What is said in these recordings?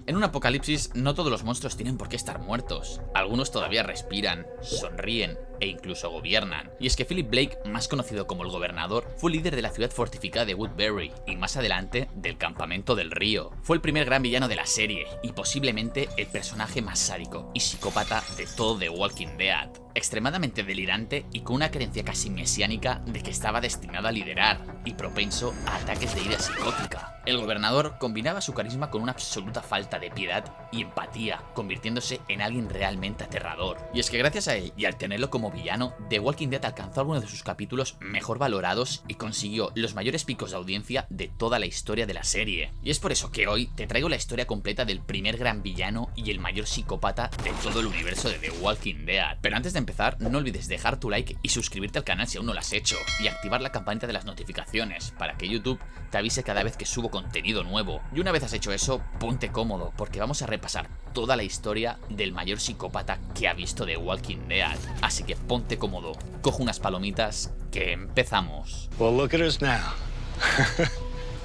En un apocalipsis no todos los monstruos tienen por qué estar muertos. Algunos todavía respiran, sonríen e incluso gobiernan. Y es que Philip Blake, más conocido como el Gobernador, fue líder de la ciudad fortificada de Woodbury y más adelante del Campamento del Río. Fue el primer gran villano de la serie y posiblemente el personaje más sádico y psicópata de todo The Walking Dead. Extremadamente delirante y con una creencia casi mesiánica de que estaba destinado a liderar y propenso a ataques de ira psicótica. El Gobernador combinaba su carisma con una absoluta falta de piedad y empatía, convirtiéndose en alguien realmente aterrador. Y es que gracias a él y al tenerlo como villano, The Walking Dead alcanzó algunos de sus capítulos mejor valorados y consiguió los mayores picos de audiencia de toda la historia de la serie. Y es por eso que hoy te traigo la historia completa del primer gran villano y el mayor psicópata de todo el universo de The Walking Dead. Pero antes de empezar, no olvides dejar tu like y suscribirte al canal si aún no lo has hecho, y activar la campanita de las notificaciones para que YouTube te avise cada vez que subo contenido nuevo. Y una vez has hecho eso, ponte cómodo porque vamos a repasar toda la historia del mayor psicópata que ha visto The Walking Dead. Así que ponte cómodo, coge unas palomitas, que empezamos. Well, look at us now.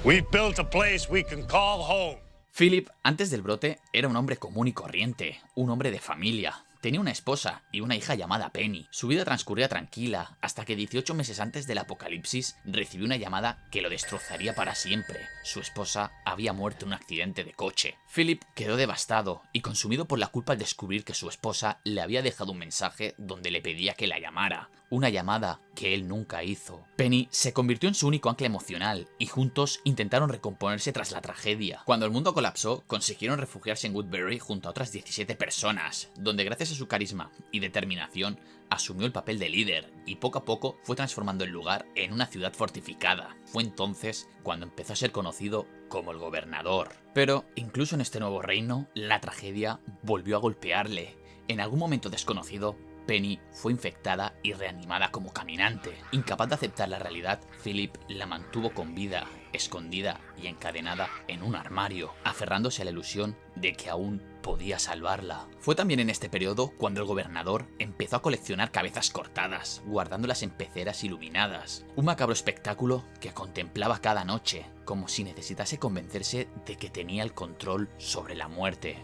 We've built a place we can call home. Philip, antes del brote, era un hombre común y corriente, un hombre de familia. Tenía una esposa y una hija llamada Penny. Su vida transcurría tranquila, hasta que 18 meses antes del apocalipsis recibió una llamada que lo destrozaría para siempre. Su esposa había muerto en un accidente de coche. Philip quedó devastado y consumido por la culpa al descubrir que su esposa le había dejado un mensaje donde le pedía que la llamara. Una llamada que él nunca hizo. Penny se convirtió en su único ancla emocional y juntos intentaron recomponerse tras la tragedia. Cuando el mundo colapsó, consiguieron refugiarse en Woodbury junto a otras 17 personas, donde gracias a su carisma y determinación asumió el papel de líder y poco a poco fue transformando el lugar en una ciudad fortificada. Fue entonces cuando empezó a ser conocido como el Gobernador. Pero incluso en este nuevo reino, la tragedia volvió a golpearle. En algún momento desconocido, Penny fue infectada y reanimada como caminante. Incapaz de aceptar la realidad, Philip la mantuvo con vida, escondida y encadenada en un armario, aferrándose a la ilusión de que aún podía salvarla. Fue también en este periodo cuando el Gobernador empezó a coleccionar cabezas cortadas, guardándolas en peceras iluminadas. Un macabro espectáculo que contemplaba cada noche, como si necesitase convencerse de que tenía el control sobre la muerte.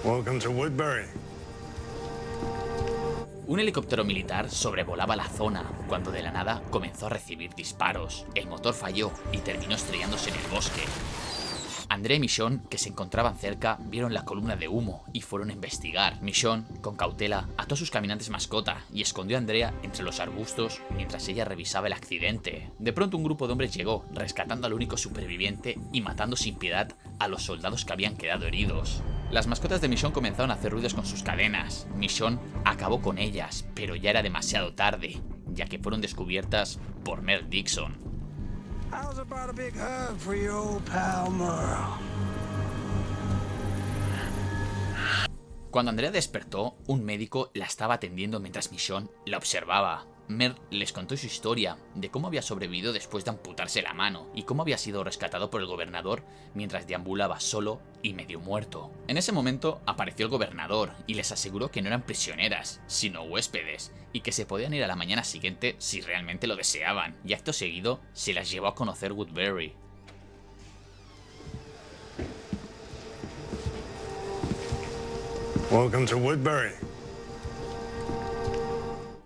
Welcome to Woodbury. Un helicóptero militar sobrevolaba la zona cuando de la nada comenzó a recibir disparos. El motor falló y terminó estrellándose en el bosque. Andrea y Michonne, que se encontraban cerca, vieron la columna de humo y fueron a investigar. Michonne, con cautela, ató a sus caminantes mascota y escondió a Andrea entre los arbustos mientras ella revisaba el accidente. De pronto un grupo de hombres llegó, rescatando al único superviviente y matando sin piedad a los soldados que habían quedado heridos. Las mascotas de Michonne comenzaron a hacer ruidos con sus cadenas. Michonne acabó con ellas, pero ya era demasiado tarde, ya que fueron descubiertas por Mel Dixon. How's about a big hug for your old pal Merle? Cuando Andrea despertó, un médico la estaba atendiendo mientras Michonne la observaba. Mer les contó su historia, de cómo había sobrevivido después de amputarse la mano y cómo había sido rescatado por el Gobernador mientras deambulaba solo y medio muerto. En ese momento apareció el Gobernador y les aseguró que no eran prisioneras, sino huéspedes, y que se podían ir a la mañana siguiente si realmente lo deseaban, y acto seguido se las llevó a conocer Woodbury. Welcome to Woodbury.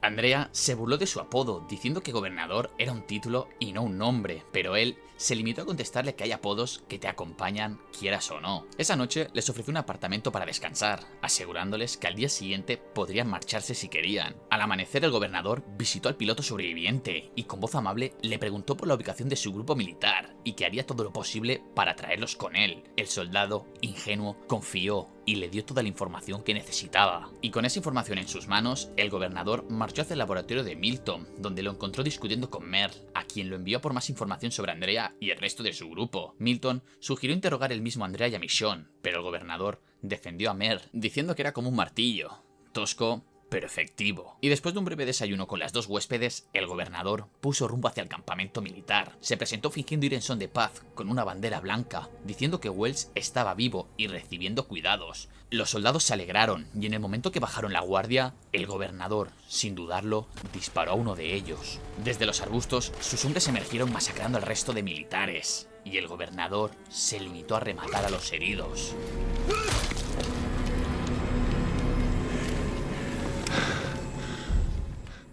Andrea se burló de su apodo, diciendo que Gobernador era un título y no un nombre, pero él se limitó a contestarle que hay apodos que te acompañan quieras o no. Esa noche les ofreció un apartamento para descansar, asegurándoles que al día siguiente podrían marcharse si querían. Al amanecer el Gobernador visitó al piloto sobreviviente y con voz amable le preguntó por la ubicación de su grupo militar y que haría todo lo posible para traerlos con él. El soldado, ingenuo, confió y le dio toda la información que necesitaba. Y con esa información en sus manos, el Gobernador marchó hacia el laboratorio de Milton, donde lo encontró discutiendo con Merle, a quien lo envió por más información sobre Andrea y el resto de su grupo. Milton sugirió interrogar el mismo a Andrea y a Michonne, pero el Gobernador defendió a Merle, diciendo que era como un martillo, tosco, pero efectivo. Y después de un breve desayuno con las dos huéspedes, el gobernador puso rumbo hacia el campamento militar. Se presentó fingiendo ir en son de paz, con una bandera blanca, diciendo que Wells estaba vivo y recibiendo cuidados. Los soldados se alegraron, y en el momento que bajaron la guardia, el gobernador, sin dudarlo, disparó a uno de ellos. Desde los arbustos, sus hombres emergieron masacrando al resto de militares, y el gobernador se limitó a rematar a los heridos.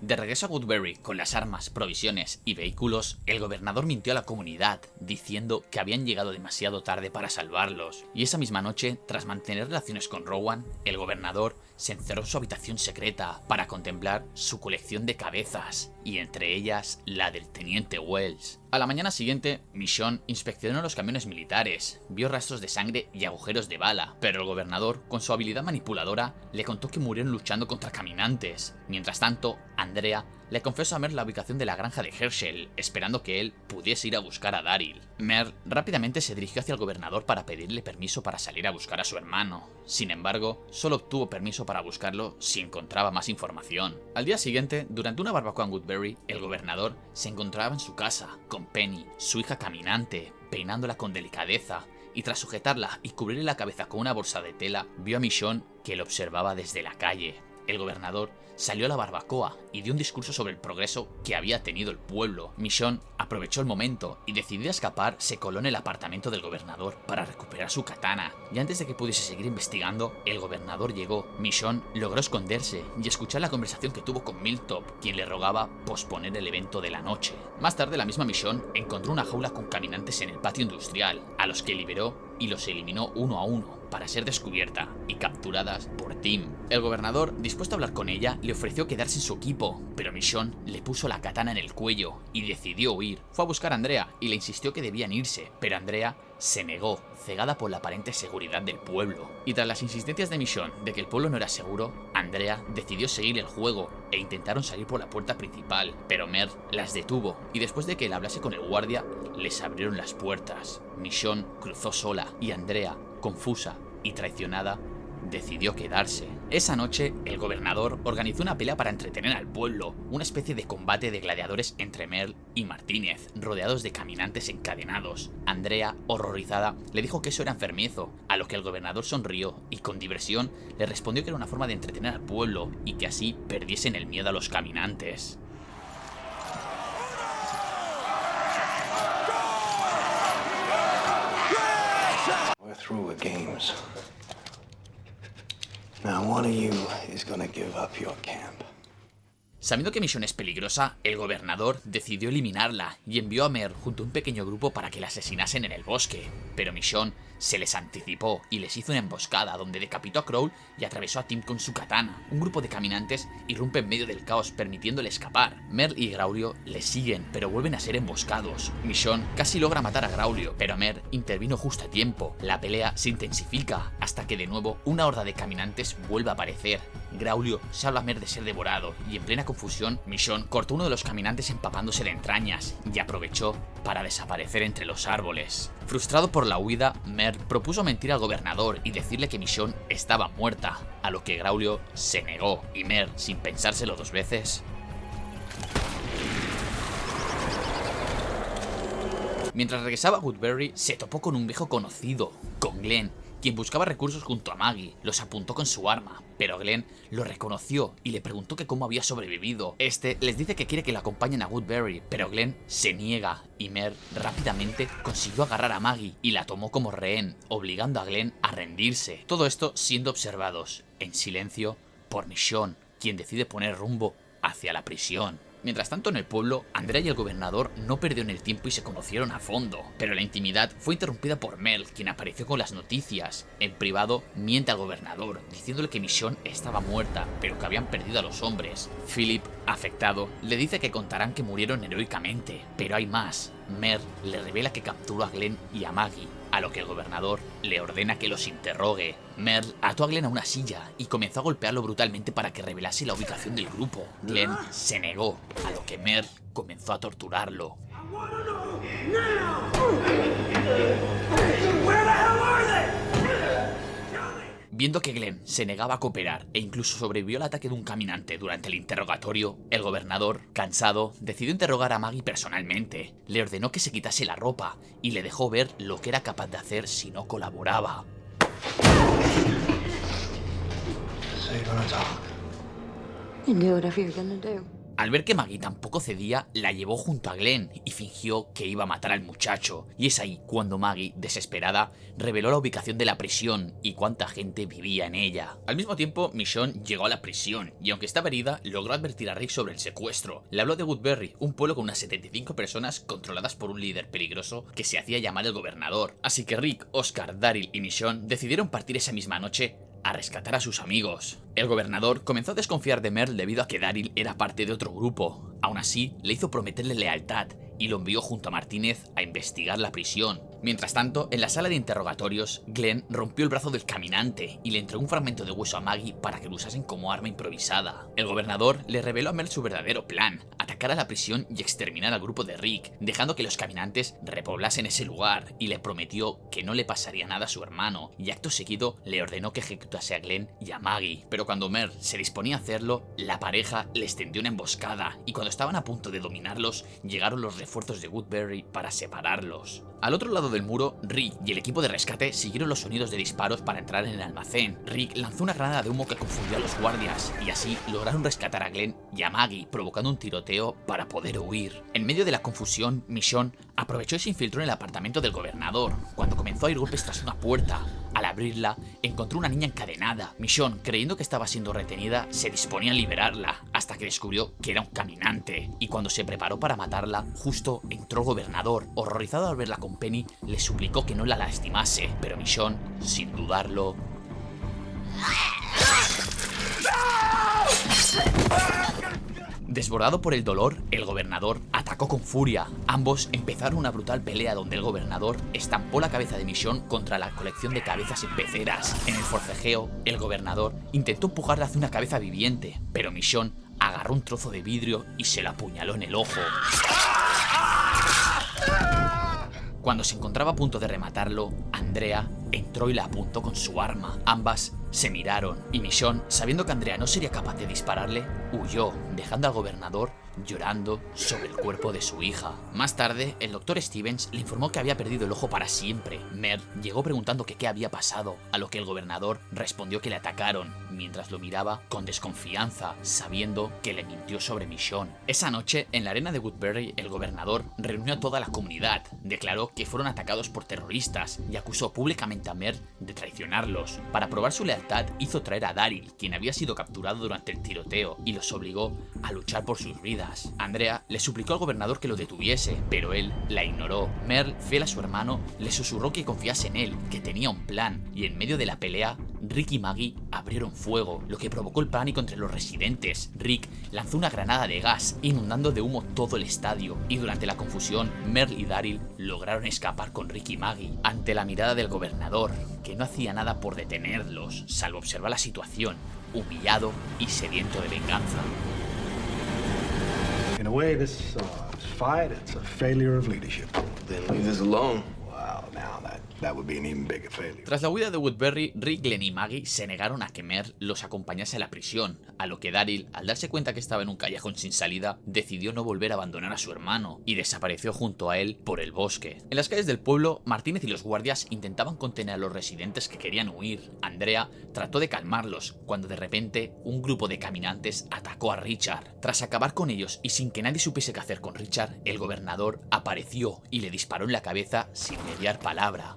De regreso a Woodbury con las armas, provisiones y vehículos, el gobernador mintió a la comunidad, diciendo que habían llegado demasiado tarde para salvarlos. Y esa misma noche, tras mantener relaciones con Rowan, el gobernador se encerró en su habitación secreta para contemplar su colección de cabezas, y entre ellas la del teniente Wells. A la mañana siguiente, Michonne inspeccionó los camiones militares, vio rastros de sangre y agujeros de bala, pero el gobernador, con su habilidad manipuladora, le contó que murieron luchando contra caminantes. Mientras tanto, Andrea le confesó a Merle la ubicación de la granja de Herschel, esperando que él pudiese ir a buscar a Daryl. Merle rápidamente se dirigió hacia el gobernador para pedirle permiso para salir a buscar a su hermano. Sin embargo, solo obtuvo permiso para buscarlo si encontraba más información. Al día siguiente, durante una barbacoa en Woodbury, el gobernador se encontraba en su casa, con Penny, su hija caminante, peinándola con delicadeza, y tras sujetarla y cubrirle la cabeza con una bolsa de tela, vio a Michonne que lo observaba desde la calle. El gobernador salió a la barbacoa y dio un discurso sobre el progreso que había tenido el pueblo. Michonne aprovechó el momento y, decidida a escapar, se coló en el apartamento del gobernador para recuperar su katana. Y antes de que pudiese seguir investigando, el gobernador llegó. Michonne logró esconderse y escuchar la conversación que tuvo con Miltop, quien le rogaba posponer el evento de la noche. Más tarde, la misma Michonne encontró una jaula con caminantes en el patio industrial, a los que liberó y los eliminó uno a uno para ser descubierta y capturadas por Tim. El gobernador, dispuesto a hablar con ella, le ofreció quedarse en su equipo, pero Michonne le puso la katana en el cuello y decidió huir. Fue a buscar a Andrea y le insistió que debían irse, pero Andrea se negó, cegada por la aparente seguridad del pueblo. Y tras las insistencias de Michonne de que el pueblo no era seguro, Andrea decidió seguir el juego e intentaron salir por la puerta principal, pero Merle las detuvo y después de que él hablase con el guardia, les abrieron las puertas. Michonne cruzó sola y Andrea, confusa y traicionada, decidió quedarse. Esa noche, el gobernador organizó una pelea para entretener al pueblo, una especie de combate de gladiadores entre Merle y Martínez, rodeados de caminantes encadenados. Andrea, horrorizada, le dijo que eso era enfermizo, a lo que el gobernador sonrió y con diversión le respondió que era una forma de entretener al pueblo y que así perdiesen el miedo a los caminantes. We're through with games. Now one of you is gonna give up your camp. Sabiendo que Michonne es peligrosa, el gobernador decidió eliminarla y envió a Merle junto a un pequeño grupo para que la asesinasen en el bosque. Pero Michonne se les anticipó y les hizo una emboscada donde decapitó a Crowl y atravesó a Tim con su katana. Un grupo de caminantes irrumpe en medio del caos permitiéndole escapar. Merle y Graulio le siguen, pero vuelven a ser emboscados. Michonne casi logra matar a Graulio, pero Merle intervino justo a tiempo. La pelea se intensifica hasta que de nuevo una horda de caminantes vuelve a aparecer. Graulio salva a Merle de ser devorado y en plena confusión, Michonne cortó uno de los caminantes empapándose de entrañas y aprovechó para desaparecer entre los árboles. Frustrado por la huida, Merle propuso mentir al gobernador y decirle que Michonne estaba muerta, a lo que Graulio se negó y Merle, sin pensárselo dos veces, mientras regresaba a Woodbury, se topó con un viejo conocido, con Glenn, quien buscaba recursos junto a Maggie. Los apuntó con su arma, pero Glenn lo reconoció y le preguntó que cómo había sobrevivido. Este les dice que quiere que lo acompañen a Woodbury, pero Glenn se niega y Merle rápidamente consiguió agarrar a Maggie y la tomó como rehén, obligando a Glenn a rendirse. Todo esto siendo observados, en silencio, por Michonne, quien decide poner rumbo hacia la prisión. Mientras tanto, en el pueblo, Andrea y el gobernador no perdieron el tiempo y se conocieron a fondo, pero la intimidad fue interrumpida por Merle, quien apareció con las noticias. En privado, miente al gobernador, diciéndole que Michonne estaba muerta, pero que habían perdido a los hombres. Philip, afectado, le dice que contarán que murieron heroicamente, pero hay más. Merle le revela que capturó a Glenn y a Maggie, a lo que el gobernador le ordena que los interrogue. Merle ató a Glenn a una silla y comenzó a golpearlo brutalmente para que revelase la ubicación del grupo. Glenn se negó, a lo que Merle comenzó a torturarlo. Viendo que Glenn se negaba a cooperar e incluso sobrevivió al ataque de un caminante durante el interrogatorio, el gobernador, cansado, decidió interrogar a Maggie personalmente. Le ordenó que se quitase la ropa y le dejó ver lo que era capaz de hacer si no colaboraba. So you're gonna talk. You do whatever you're gonna do. Al ver que Maggie tampoco cedía, la llevó junto a Glenn y fingió que iba a matar al muchacho. Y es ahí cuando Maggie, desesperada, reveló la ubicación de la prisión y cuánta gente vivía en ella. Al mismo tiempo, Michonne llegó a la prisión y aunque estaba herida, logró advertir a Rick sobre el secuestro. Le habló de Woodbury, un pueblo con unas 75 personas controladas por un líder peligroso que se hacía llamar el gobernador. Así que Rick, Oscar, Daryl y Michonne decidieron partir esa misma noche a rescatar a sus amigos. El gobernador comenzó a desconfiar de Merle debido a que Daryl era parte de otro grupo. Aún así, le hizo prometerle lealtad y lo envió junto a Martínez a investigar la prisión. Mientras tanto, en la sala de interrogatorios, Glenn rompió el brazo del caminante y le entregó un fragmento de hueso a Maggie para que lo usasen como arma improvisada. El gobernador le reveló a Merle su verdadero plan: atacar a la prisión y exterminar al grupo de Rick, dejando que los caminantes repoblasen ese lugar, y le prometió que no le pasaría nada a su hermano, y acto seguido le ordenó que ejecutase a Glenn y a Maggie. Pero cuando Merle se disponía a hacerlo, la pareja les tendió una emboscada, y cuando estaban a punto de dominarlos, llegaron los refuerzos de Woodbury para separarlos. Al otro lado del muro, Rick y el equipo de rescate siguieron los sonidos de disparos para entrar en el almacén. Rick lanzó una granada de humo que confundió a los guardias, y así lograron rescatar a Glenn y a Maggie, provocando un tiroteo para poder huir. En medio de la confusión, Michonne aprovechó y se infiltró en el apartamento del gobernador, cuando comenzó a oír golpes tras una puerta. Al abrirla, encontró una niña encadenada. Michonne, creyendo que estaba siendo retenida, se disponía a liberarla, hasta que descubrió que era un caminante, y cuando se preparó para matarla, justo entró el gobernador. Horrorizado al verla con Penny, le suplicó que no la lastimase, pero Michonne, sin dudarlo, desbordado por el dolor, el gobernador atacó con furia. Ambos empezaron una brutal pelea donde el gobernador estampó la cabeza de Michonne contra la colección de cabezas en peceras. En el forcejeo, el gobernador intentó empujarla hacia una cabeza viviente, pero Michonne agarró un trozo de vidrio y se la apuñaló en el ojo. Cuando se encontraba a punto de rematarlo, Andrea entró y la apuntó con su arma. Ambas se miraron y Michonne, sabiendo que Andrea no sería capaz de dispararle, huyó, dejando al gobernador llorando sobre el cuerpo de su hija. Más tarde, el Dr. Stevens le informó que había perdido el ojo para siempre. Merle llegó preguntando que qué había pasado, a lo que el gobernador respondió que le atacaron, mientras lo miraba con desconfianza, sabiendo que le mintió sobre Michonne. Esa noche, en la arena de Woodbury, el gobernador reunió a toda la comunidad, declaró que fueron atacados por terroristas y acusó públicamente a Merle de traicionarlos. Para probar su lealtad, hizo traer a Daryl, quien había sido capturado durante el tiroteo, y los obligó a luchar por sus vidas. Andrea le suplicó al gobernador que lo detuviese, pero él la ignoró. Merle, fiel a su hermano, le susurró que confiase en él, que tenía un plan, y en medio de la pelea, Rick y Maggie abrieron fuego, lo que provocó el pánico entre los residentes. Rick lanzó una granada de gas, inundando de humo todo el estadio, y durante la confusión, Merle y Daryl lograron escapar con Rick y Maggie. Ante la mirada del gobernador, que no hacía nada por detenerlos, salvo observar la situación, humillado y sediento de venganza. In a way, this fight, it's a failure of leadership. Then leave us alone. Well, now that would be an even bigger failure. Tras la huida de Woodbury, Rick, Glenn y Maggie se negaron a que Merle los acompañase a la prisión, a lo que Daryl, al darse cuenta que estaba en un callejón sin salida, decidió no volver a abandonar a su hermano y desapareció junto a él por el bosque. En las calles del pueblo, Martínez y los guardias intentaban contener a los residentes que querían huir. Andrea trató de calmarlos, cuando de repente un grupo de caminantes atacó a Richard. Tras acabar con ellos y sin que nadie supiese qué hacer con Richard, el gobernador apareció y le disparó en la cabeza sin mediar palabra.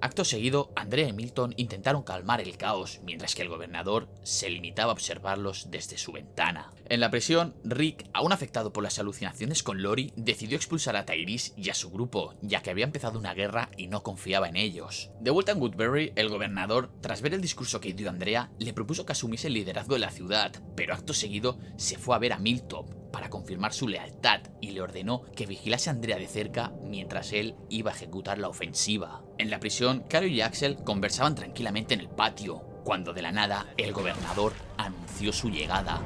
Acto seguido, Andrea y Milton intentaron calmar el caos, mientras que el gobernador se limitaba a observarlos desde su ventana. En la prisión, Rick, aún afectado por las alucinaciones con Lori, decidió expulsar a Tyrese y a su grupo, ya que había empezado una guerra y no confiaba en ellos. De vuelta en Woodbury, el gobernador, tras ver el discurso que dio Andrea, le propuso que asumiese el liderazgo de la ciudad, pero acto seguido se fue a ver a Milton para confirmar su lealtad y le ordenó que vigilase a Andrea de cerca mientras él iba a ejecutar la ofensiva. En la prisión, Carol y Axel conversaban tranquilamente en el patio, cuando de la nada el gobernador anunció su llegada.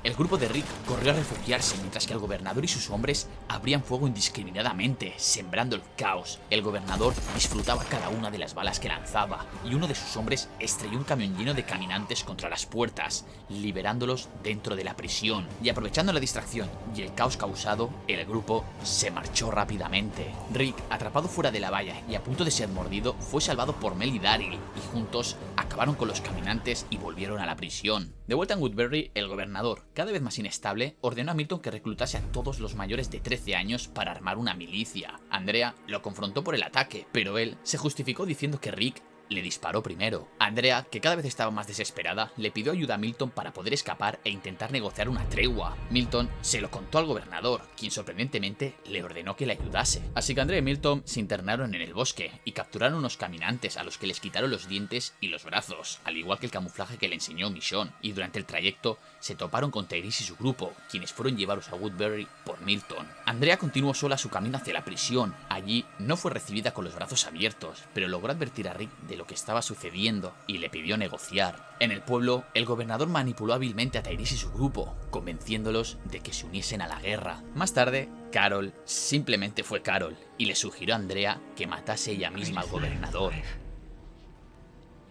el grupo de Rick corrió a refugiarse mientras que el gobernador y sus hombres abrían fuego indiscriminadamente, sembrando el caos. El gobernador disfrutaba cada una de las balas que lanzaba y uno de sus hombres estrelló un camión lleno de caminantes contra las puertas, liberándolos dentro de la prisión. Y aprovechando la distracción y el caos causado, el grupo se marchó rápidamente. Rick, atrapado fuera de la valla y a punto de ser mordido, fue salvado por Mel y Daryl, y juntos acabaron con los caminantes y volvieron a la prisión. De vuelta en Woodbury, el gobernador, cada vez más inestable, ordenó a Milton que reclutase a todos los mayores de 13 años para armar una milicia. Andrea lo confrontó por el ataque, pero él se justificó diciendo que Rick le disparó primero. Andrea, que cada vez estaba más desesperada, le pidió ayuda a Milton para poder escapar e intentar negociar una tregua. Milton se lo contó al gobernador, quien sorprendentemente le ordenó que le ayudase. Así que Andrea y Milton se internaron en el bosque y capturaron unos caminantes a los que les quitaron los dientes y los brazos, al igual que el camuflaje que le enseñó Michonne, y durante el trayecto se toparon con Tyrese y su grupo, quienes fueron llevados a Woodbury por Milton. Andrea continuó sola su camino hacia la prisión. Allí no fue recibida con los brazos abiertos, pero logró advertir a Rick de lo que estaba sucediendo y le pidió negociar. En el pueblo, el gobernador manipuló hábilmente a Tyrese y su grupo, convenciéndolos de que se uniesen a la guerra. Más tarde, Carol simplemente fue Carol y le sugirió a Andrea que matase ella misma al gobernador.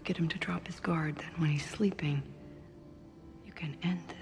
Get him to drop his guard, then when he's sleeping, you can end this.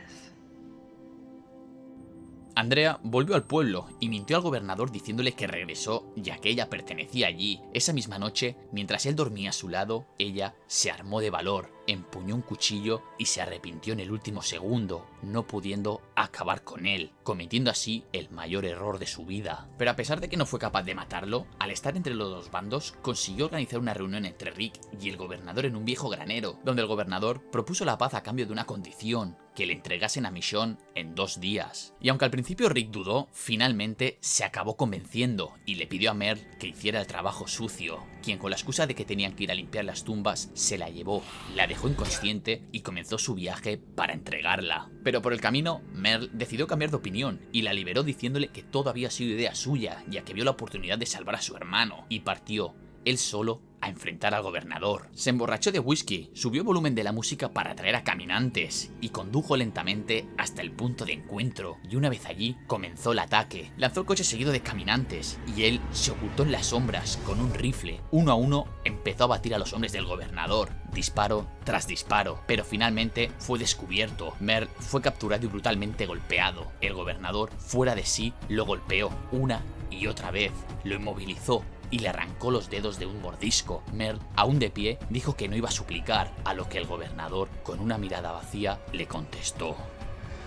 Andrea volvió al pueblo y mintió al gobernador diciéndole que regresó ya que ella pertenecía allí. Esa misma noche, mientras él dormía a su lado, ella se armó de valor, empuñó un cuchillo y se arrepintió en el último segundo, no pudiendo acabar con él, cometiendo así el mayor error de su vida. Pero a pesar de que no fue capaz de matarlo, al estar entre los dos bandos, consiguió organizar una reunión entre Rick y el gobernador en un viejo granero, donde el gobernador propuso la paz a cambio de una condición: que le entregasen a Michonne en 2 días. Y aunque al principio Rick dudó, finalmente se acabó convenciendo y le pidió a Merle que hiciera el trabajo sucio, quien con la excusa de que tenían que ir a limpiar las tumbas, se la llevó, la dejó inconsciente y comenzó su viaje para entregarla. Pero por el camino, Merle decidió cambiar de opinión y la liberó diciéndole que todo había sido idea suya, ya que vio la oportunidad de salvar a su hermano, y partió, él solo, a enfrentar al gobernador. Se emborrachó de whisky, subió el volumen de la música para atraer a caminantes y condujo lentamente hasta el punto de encuentro, y una vez allí comenzó el ataque. Lanzó el coche seguido de caminantes y él se ocultó en las sombras con un rifle. Uno a uno empezó a batir a los hombres del gobernador, disparo tras disparo, pero finalmente fue descubierto. Merle fue capturado y brutalmente golpeado. El gobernador, fuera de sí, lo golpeó una y otra vez, lo inmovilizó y le arrancó los dedos de un mordisco. Merle, aún de pie, dijo que no iba a suplicar, a lo que el gobernador, con una mirada vacía, le contestó: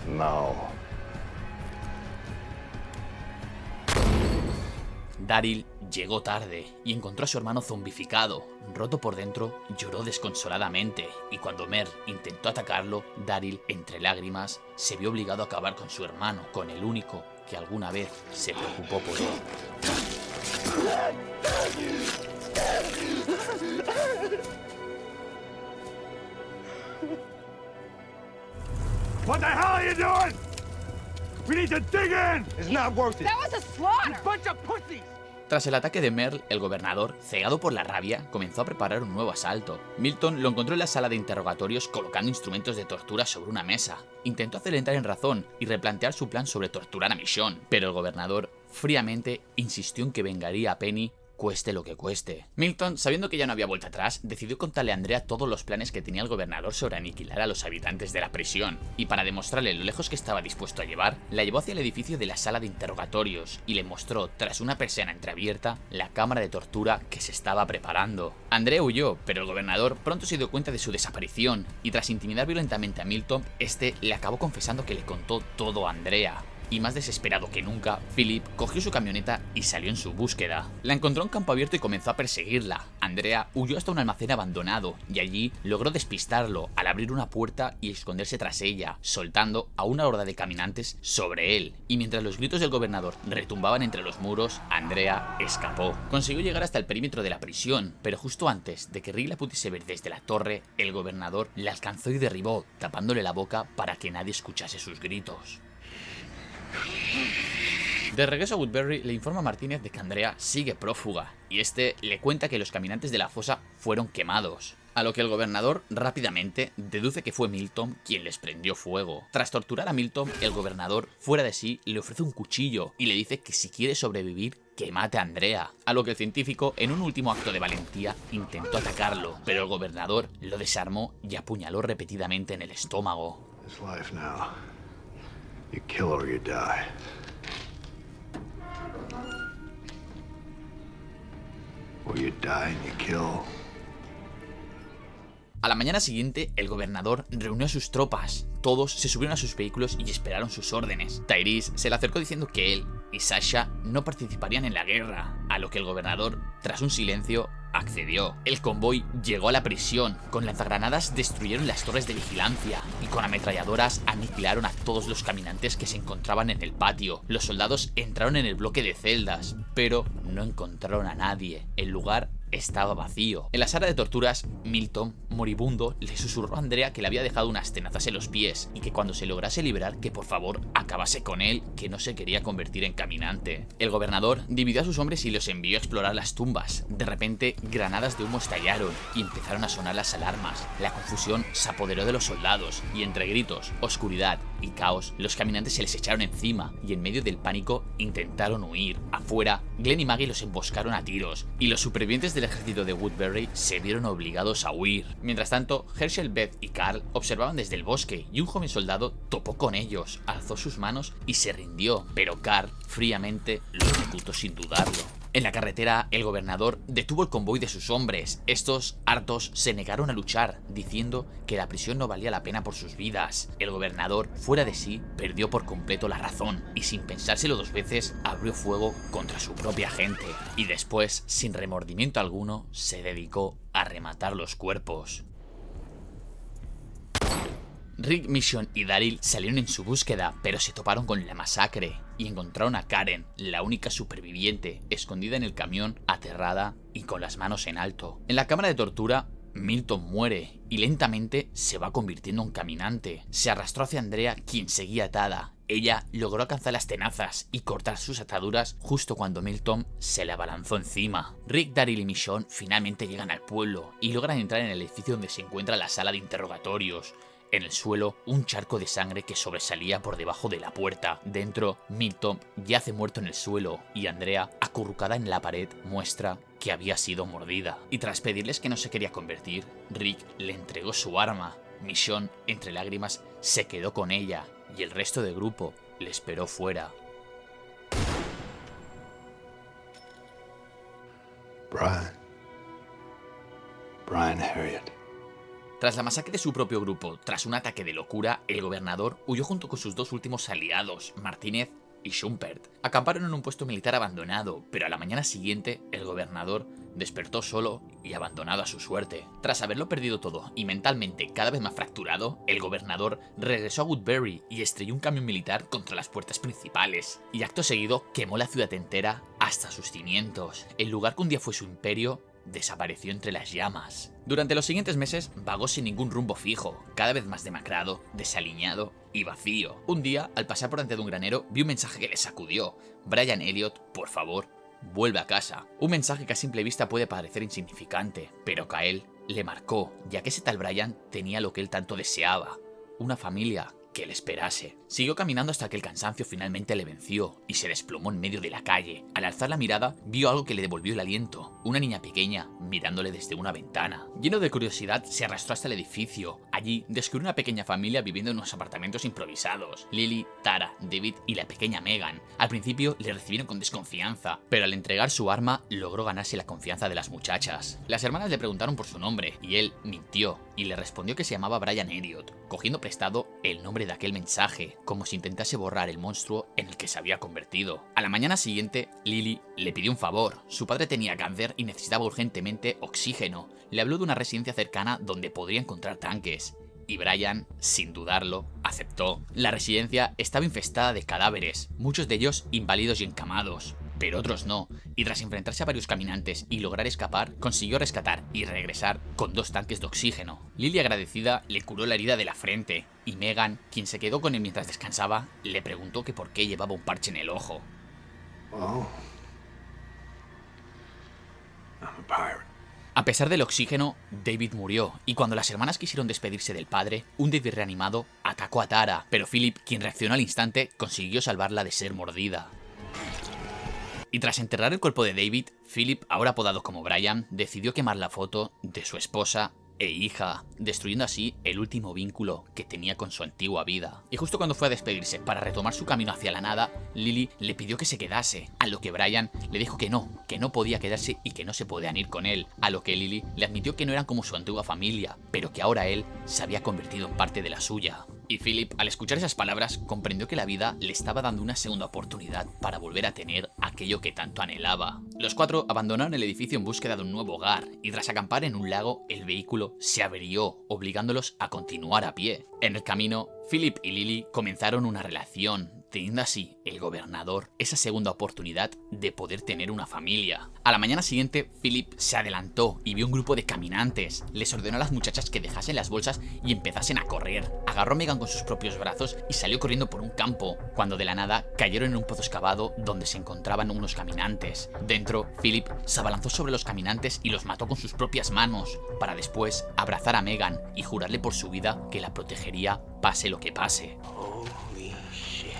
No. Daryl llegó tarde y encontró a su hermano zombificado. Roto por dentro, lloró desconsoladamente, y cuando Merle intentó atacarlo, Daryl, entre lágrimas, se vio obligado a acabar con su hermano, con el único que alguna vez se preocupó por él. What the hell are you doing? We need to dig in! It's not worth it. That was a slaughter! Bunch of pussies! Tras el ataque de Merle, el gobernador, cegado por la rabia, comenzó a preparar un nuevo asalto. Milton lo encontró en la sala de interrogatorios colocando instrumentos de tortura sobre una mesa. Intentó hacerle entrar en razón y replantear su plan sobre torturar a Michonne, pero el gobernador fríamente insistió en que vengaría a Penny cueste lo que cueste. Milton, sabiendo que ya no había vuelta atrás, decidió contarle a Andrea todos los planes que tenía el gobernador sobre aniquilar a los habitantes de la prisión, y para demostrarle lo lejos que estaba dispuesto a llevar, la llevó hacia el edificio de la sala de interrogatorios y le mostró, tras una persiana entreabierta, la cámara de tortura que se estaba preparando. Andrea huyó, pero el gobernador pronto se dio cuenta de su desaparición, y tras intimidar violentamente a Milton, este le acabó confesando que le contó todo a Andrea. Y más desesperado que nunca, Philip cogió su camioneta y salió en su búsqueda. La encontró en campo abierto y comenzó a perseguirla. Andrea huyó hasta un almacén abandonado y allí logró despistarlo al abrir una puerta y esconderse tras ella, soltando a una horda de caminantes sobre él. Y mientras los gritos del gobernador retumbaban entre los muros, Andrea escapó. Consiguió llegar hasta el perímetro de la prisión, pero justo antes de que Rick la pudiese ver desde la torre, el gobernador la alcanzó y derribó, tapándole la boca para que nadie escuchase sus gritos. De regreso a Woodbury, le informa a Martínez de que Andrea sigue prófuga, y este le cuenta que los caminantes de la fosa fueron quemados. a lo que el gobernador rápidamente deduce que fue Milton quien les prendió fuego. Tras torturar a Milton, el gobernador, fuera de sí, le ofrece un cuchillo y le dice que si quiere sobrevivir, que mate a Andrea, a lo que el científico, en un último acto de valentía, intentó atacarlo, pero el gobernador lo desarmó y apuñaló repetidamente en el estómago. It's life now. You kill or you die. Or you die and you kill. A la mañana siguiente, el gobernador reunió a sus tropas. Todos se subieron a sus vehículos y esperaron sus órdenes. Tyrese se le acercó diciendo que él y Sasha no participarían en la guerra, a lo que el gobernador, tras un silencio, accedió. El convoy llegó a la prisión. Con lanzagranadas destruyeron las torres de vigilancia y con ametralladoras aniquilaron a todos los caminantes que se encontraban en el patio. Los soldados entraron en el bloque de celdas, pero no encontraron a nadie. El lugar estaba vacío. En la sala de torturas, Milton, moribundo, le susurró a Andrea que le había dejado unas tenazas en los pies y que cuando se lograse liberar que por favor acabase con él, que no se quería convertir en caminante. El gobernador dividió a sus hombres y los envió a explorar las tumbas. De repente, granadas de humo estallaron y empezaron a sonar las alarmas. La confusión se apoderó de los soldados y entre gritos, oscuridad y caos, los caminantes se les echaron encima y en medio del pánico intentaron huir. Afuera, Glenn y Maggie los emboscaron a tiros y los supervivientes del ejército de Woodbury se vieron obligados a huir. Mientras tanto, Herschel, Beth y Carl observaban desde el bosque y un joven soldado topó con ellos, alzó sus manos y se rindió, pero Carl fríamente lo ejecutó sin dudarlo. En la carretera, el gobernador detuvo el convoy de sus hombres. Estos, hartos, se negaron a luchar, diciendo que la prisión no valía la pena por sus vidas. El gobernador, fuera de sí, perdió por completo la razón y sin pensárselo dos veces, abrió fuego contra su propia gente. Y después, sin remordimiento alguno, se dedicó a rematar los cuerpos. Rick, Mission y Daryl salieron en su búsqueda, pero se toparon con la masacre y encontraron a Karen, la única superviviente, escondida en el camión, aterrada y con las manos en alto. En la cámara de tortura, Milton muere y lentamente se va convirtiendo en caminante. Se arrastró hacia Andrea, quien seguía atada. Ella logró alcanzar las tenazas y cortar sus ataduras justo cuando Milton se le abalanzó encima. Rick, Daryl y Mission finalmente llegan al pueblo y logran entrar en el edificio donde se encuentra la sala de interrogatorios. En el suelo, un charco de sangre que sobresalía por debajo de la puerta. Dentro, Milton yace muerto en el suelo y Andrea, acurrucada en la pared, muestra que había sido mordida. Y tras pedirles que no se quería convertir, Rick le entregó su arma. Mission, entre lágrimas, se quedó con ella y el resto del grupo le esperó fuera. Brian Harriet. Tras la masacre de su propio grupo, tras un ataque de locura, el gobernador huyó junto con sus dos últimos aliados, Martínez y Schumpert. Acamparon en un puesto militar abandonado, pero a la mañana siguiente, el gobernador despertó solo y abandonado a su suerte. Tras haberlo perdido todo y mentalmente cada vez más fracturado, el gobernador regresó a Woodbury y estrelló un camión militar contra las puertas principales. Y acto seguido quemó la ciudad entera hasta sus cimientos. El lugar que un día fue su imperio desapareció entre las llamas. Durante los siguientes meses vagó sin ningún rumbo fijo, cada vez más demacrado, desaliñado y vacío. Un día, al pasar por ante de un granero, vio un mensaje que le sacudió. Brian Elliot, por favor, vuelve a casa. Un mensaje que a simple vista puede parecer insignificante, pero que a él le marcó, ya que ese tal Brian tenía lo que él tanto deseaba, una familia que le esperase. Siguió caminando hasta que el cansancio finalmente le venció y se desplomó en medio de la calle. Al alzar la mirada, vio algo que le devolvió el aliento, una niña pequeña mirándole desde una ventana. Lleno de curiosidad, se arrastró hasta el edificio. Allí descubrió una pequeña familia viviendo en unos apartamentos improvisados. Lily, Tara, David y la pequeña Megan. Al principio le recibieron con desconfianza, pero al entregar su arma logró ganarse la confianza de las muchachas. Las hermanas le preguntaron por su nombre y él mintió y le respondió que se llamaba Brian Elliot, cogiendo prestado el nombre de aquel mensaje, como si intentase borrar el monstruo en el que se había convertido. A la mañana siguiente, Lily le pidió un favor. Su padre tenía cáncer y necesitaba urgentemente oxígeno. Le habló de una residencia cercana donde podría encontrar tanques. Y Brian, sin dudarlo, aceptó. La residencia estaba infestada de cadáveres, muchos de ellos inválidos y encamados, pero otros no, y tras enfrentarse a varios caminantes y lograr escapar, consiguió rescatar y regresar con 2 tanques de oxígeno. Lily, agradecida, le curó la herida de la frente, y Megan, quien se quedó con él mientras descansaba, le preguntó que por qué llevaba un parche en el ojo. Well, I'm a pirate. A pesar del oxígeno, David murió, y cuando las hermanas quisieron despedirse del padre, un David reanimado atacó a Tara, pero Philip, quien reaccionó al instante, consiguió salvarla de ser mordida. Y tras enterrar el cuerpo de David, Philip, ahora apodado como Brian, decidió quemar la foto de su esposa e hija, destruyendo así el último vínculo que tenía con su antigua vida. Y justo cuando fue a despedirse para retomar su camino hacia la nada, Lily le pidió que se quedase, a lo que Brian le dijo que no podía quedarse y que no se podían ir con él, a lo que Lily le admitió que no eran como su antigua familia, pero que ahora él se había convertido en parte de la suya. Y Philip, al escuchar esas palabras, comprendió que la vida le estaba dando una segunda oportunidad para volver a tener aquello que tanto anhelaba. Los cuatro abandonaron el edificio en búsqueda de un nuevo hogar, y tras acampar en un lago, el vehículo se averió, obligándolos a continuar a pie. En el camino, Philip y Lily comenzaron una relación, teniendo así el gobernador esa segunda oportunidad de poder tener una familia. A la mañana siguiente, Philip se adelantó y vio un grupo de caminantes. Les ordenó a las muchachas que dejasen las bolsas y empezasen a correr. Agarró a Megan con sus propios brazos y salió corriendo por un campo, cuando de la nada cayeron en un pozo excavado donde se encontraban unos caminantes. Dentro, Philip se abalanzó sobre los caminantes y los mató con sus propias manos, para después abrazar a Megan y jurarle por su vida que la protegería pase lo que pase. Holy shit.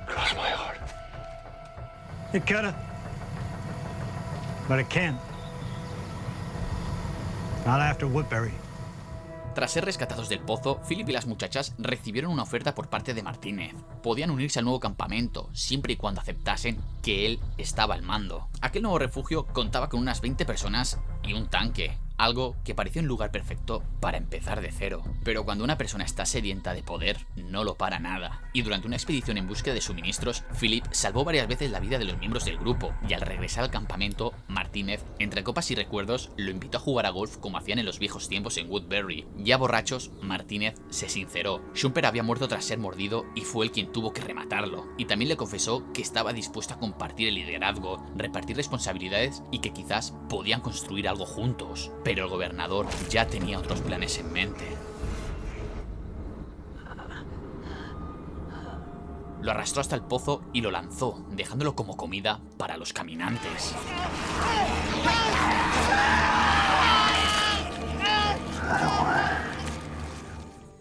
Cross my heart. It coulda. But it can't. Not after Woodbury. Tras ser rescatados del pozo, Philip y las muchachas recibieron una oferta por parte de Martínez. Podían unirse al nuevo campamento, siempre y cuando aceptasen que él estaba al mando. Aquel nuevo refugio contaba con unas 20 personas y un tanque, algo que parecía un lugar perfecto para empezar de cero. Pero cuando una persona está sedienta de poder, no lo para nada. Y durante una expedición en búsqueda de suministros, Philip salvó varias veces la vida de los miembros del grupo, y al regresar al campamento, Martínez, entre copas y recuerdos, lo invitó a jugar a golf como hacían en los viejos tiempos en Woodbury. Ya borrachos, Martínez se sinceró. Shumper había muerto tras ser mordido y fue él quien tuvo que rematarlo. Y también le confesó que estaba dispuesto a compartir el liderazgo, repartir responsabilidades y que quizás podían construir algo juntos. Pero el gobernador ya tenía otros planes en mente. Lo arrastró hasta el pozo y lo lanzó, dejándolo como comida para los caminantes.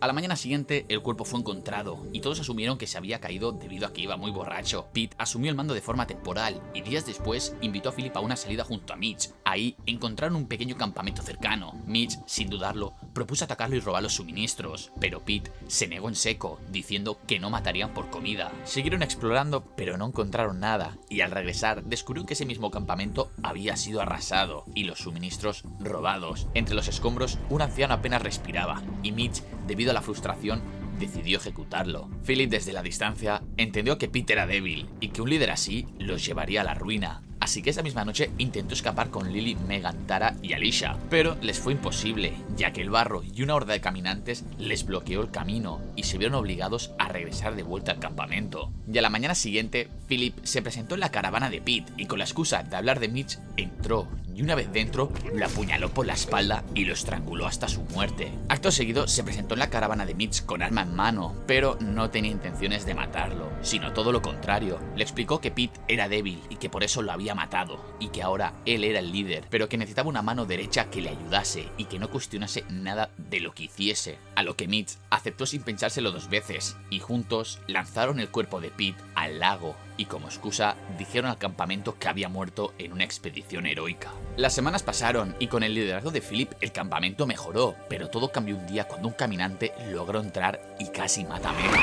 A la mañana siguiente, el cuerpo fue encontrado, y todos asumieron que se había caído debido a que iba muy borracho. Pete asumió el mando de forma temporal, y días después invitó a Philip a una salida junto a Mitch. Ahí encontraron un pequeño campamento cercano. Mitch, sin dudarlo, propuso atacarlo y robar los suministros, pero Pete se negó en seco, diciendo que no matarían por comida. Siguieron explorando, pero no encontraron nada, y al regresar descubrieron que ese mismo campamento había sido arrasado, y los suministros robados. Entre los escombros, un anciano apenas respiraba, y Mitch, debido a la frustración, decidió ejecutarlo. Philip, desde la distancia, entendió que Pete era débil y que un líder así los llevaría a la ruina. Así que esa misma noche intentó escapar con Lily, Megan, Tara y Alicia, pero les fue imposible, ya que el barro y una horda de caminantes les bloqueó el camino y se vieron obligados a regresar de vuelta al campamento. Y a la mañana siguiente, Philip se presentó en la caravana de Pete y con la excusa de hablar de Mitch, entró y una vez dentro, lo apuñaló por la espalda y lo estranguló hasta su muerte. Acto seguido, se presentó en la caravana de Mitch con arma en mano, pero no tenía intenciones de matarlo, sino todo lo contrario. Le explicó que Pete era débil y que por eso lo había matado, y que ahora él era el líder, pero que necesitaba una mano derecha que le ayudase y que no cuestionase nada de lo que hiciese. A lo que Mitch aceptó sin pensárselo dos veces, y juntos lanzaron el cuerpo de Pete al lago, y como excusa dijeron al campamento que había muerto en una expedición heroica. Las semanas pasaron y con el liderazgo de Philip el campamento mejoró, pero todo cambió un día cuando un caminante logró entrar y casi mata a Megan.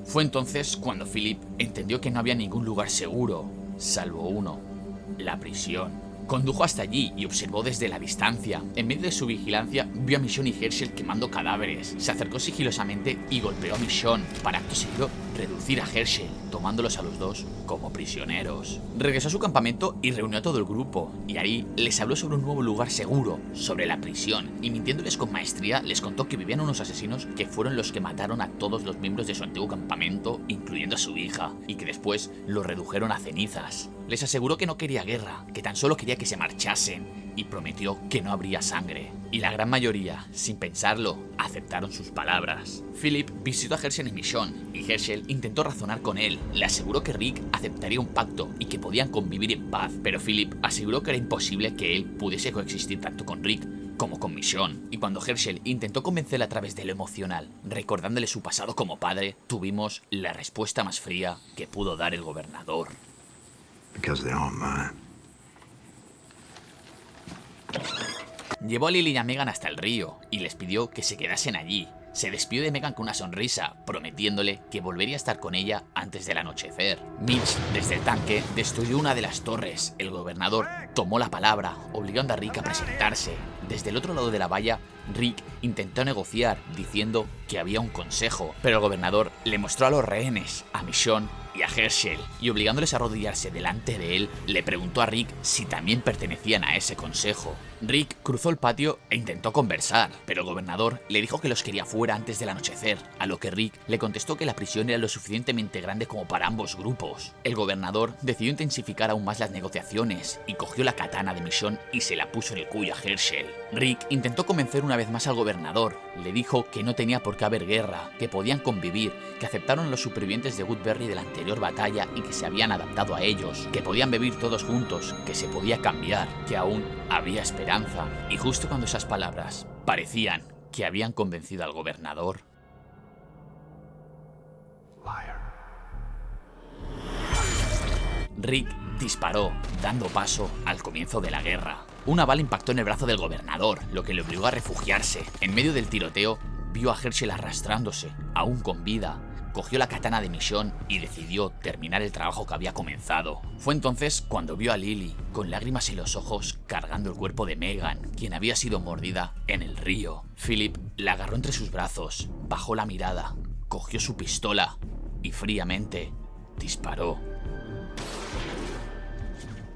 Fue entonces cuando Philip entendió que no había ningún lugar seguro, salvo uno: la prisión. Condujo hasta allí y observó desde la distancia. En medio de su vigilancia, vio a Michonne y Herschel quemando cadáveres. Se acercó sigilosamente y golpeó a Michonne, para acto seguido reducir a Herschel, tomándolos a los dos como prisioneros. Regresó a su campamento y reunió a todo el grupo, y ahí les habló sobre un nuevo lugar seguro, sobre la prisión, y mintiéndoles con maestría les contó que vivían unos asesinos que fueron los que mataron a todos los miembros de su antiguo campamento, incluyendo a su hija, y que después los redujeron a cenizas. Les aseguró que no quería guerra, que tan solo quería que se marchasen, y prometió que no habría sangre. Y la gran mayoría, sin pensarlo, aceptaron sus palabras. Philip visitó a Herschel en Michonne, y Herschel intentó razonar con él. Le aseguró que Rick aceptaría un pacto y que podían convivir en paz, pero Philip aseguró que era imposible que él pudiese coexistir tanto con Rick como con Michonne. Y cuando Herschel intentó convencerle a través de lo emocional, recordándole su pasado como padre, tuvimos la respuesta más fría que pudo dar el gobernador. Because they aren't mine. Llevó a Lily y a Megan hasta el río y les pidió que se quedasen allí. Se despidió de Megan con una sonrisa, prometiéndole que volvería a estar con ella antes del anochecer. Mitch, desde el tanque, destruyó una de las torres. El gobernador tomó la palabra, obligando a Rick a presentarse. Desde el otro lado de la valla, Rick intentó negociar, diciendo que había un consejo, pero el gobernador le mostró a los rehenes, a Michonne y a Herschel, y obligándoles a arrodillarse delante de él, le preguntó a Rick si también pertenecían a ese consejo. Rick cruzó el patio e intentó conversar, pero el gobernador le dijo que los quería fuera antes del anochecer, a lo que Rick le contestó que la prisión era lo suficientemente grande como para ambos grupos. El gobernador decidió intensificar aún más las negociaciones y cogió la katana de Michonne y se la puso en el cuello a Herschel. Rick intentó convencer una vez más al gobernador, le dijo que no tenía por qué haber guerra, que podían convivir, que aceptaron a los supervivientes de Woodbury de la anterior batalla y que se habían adaptado a ellos, que podían vivir todos juntos, que se podía cambiar, que aún había esperanza. Y justo cuando esas palabras parecían que habían convencido al gobernador, Rick disparó, dando paso al comienzo de la guerra. Una bala impactó en el brazo del gobernador, lo que le obligó a refugiarse. En medio del tiroteo, vio a Herschel arrastrándose, aún con vida. Cogió la katana de Michonne y decidió terminar el trabajo que había comenzado. Fue entonces cuando vio a Lily, con lágrimas en los ojos, cargando el cuerpo de Megan, quien había sido mordida en el río. Philip la agarró entre sus brazos, bajó la mirada, cogió su pistola y fríamente disparó.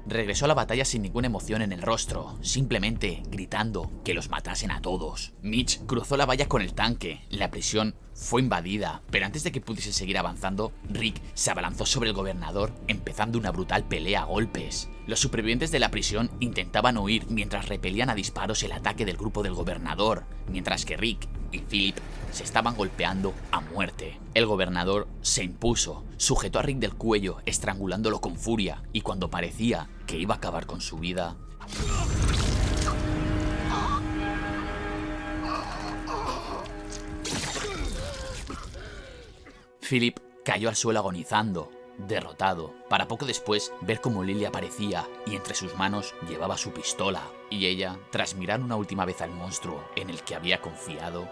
Regresó a la batalla sin ninguna emoción en el rostro, simplemente gritando que los matasen a todos. Mitch cruzó la valla con el tanque, la prisión fue invadida, pero antes de que pudiese seguir avanzando, Rick se abalanzó sobre el gobernador, empezando una brutal pelea a golpes. Los supervivientes de la prisión intentaban huir mientras repelían a disparos el ataque del grupo del gobernador, mientras que Rick y Philip se estaban golpeando a muerte. El gobernador se impuso, sujetó a Rick del cuello, estrangulándolo con furia, y cuando parecía que iba a acabar con su vida, Philip cayó al suelo agonizando, derrotado, para poco después ver cómo Lily aparecía y entre sus manos llevaba su pistola, y ella, tras mirar una última vez al monstruo en el que había confiado,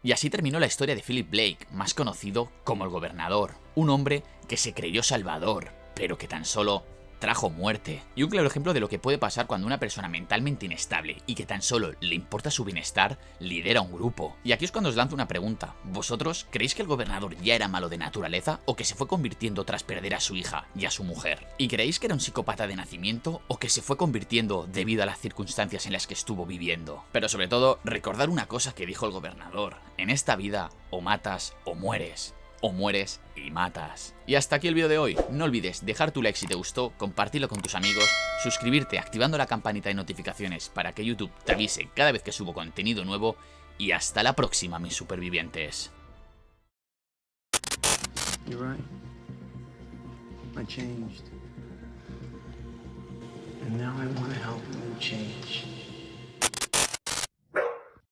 y así terminó la historia de Philip Blake, más conocido como el gobernador, un hombre que se creyó salvador, pero que tan solo trajo muerte. Y un claro ejemplo de lo que puede pasar cuando una persona mentalmente inestable y que tan solo le importa su bienestar lidera un grupo. Y aquí es cuando os lanzo una pregunta. ¿Vosotros creéis que el gobernador ya era malo de naturaleza o que se fue convirtiendo tras perder a su hija y a su mujer? ¿Y creéis que era un psicópata de nacimiento o que se fue convirtiendo debido a las circunstancias en las que estuvo viviendo? Pero sobre todo, recordar una cosa que dijo el gobernador. En esta vida, o matas o mueres. O mueres y matas. Y hasta aquí el vídeo de hoy. No olvides dejar tu like si te gustó, compartirlo con tus amigos, suscribirte activando la campanita de notificaciones para que YouTube te avise cada vez que subo contenido nuevo, y hasta la próxima, mis supervivientes. You're right. I changed. And now I want to help you change.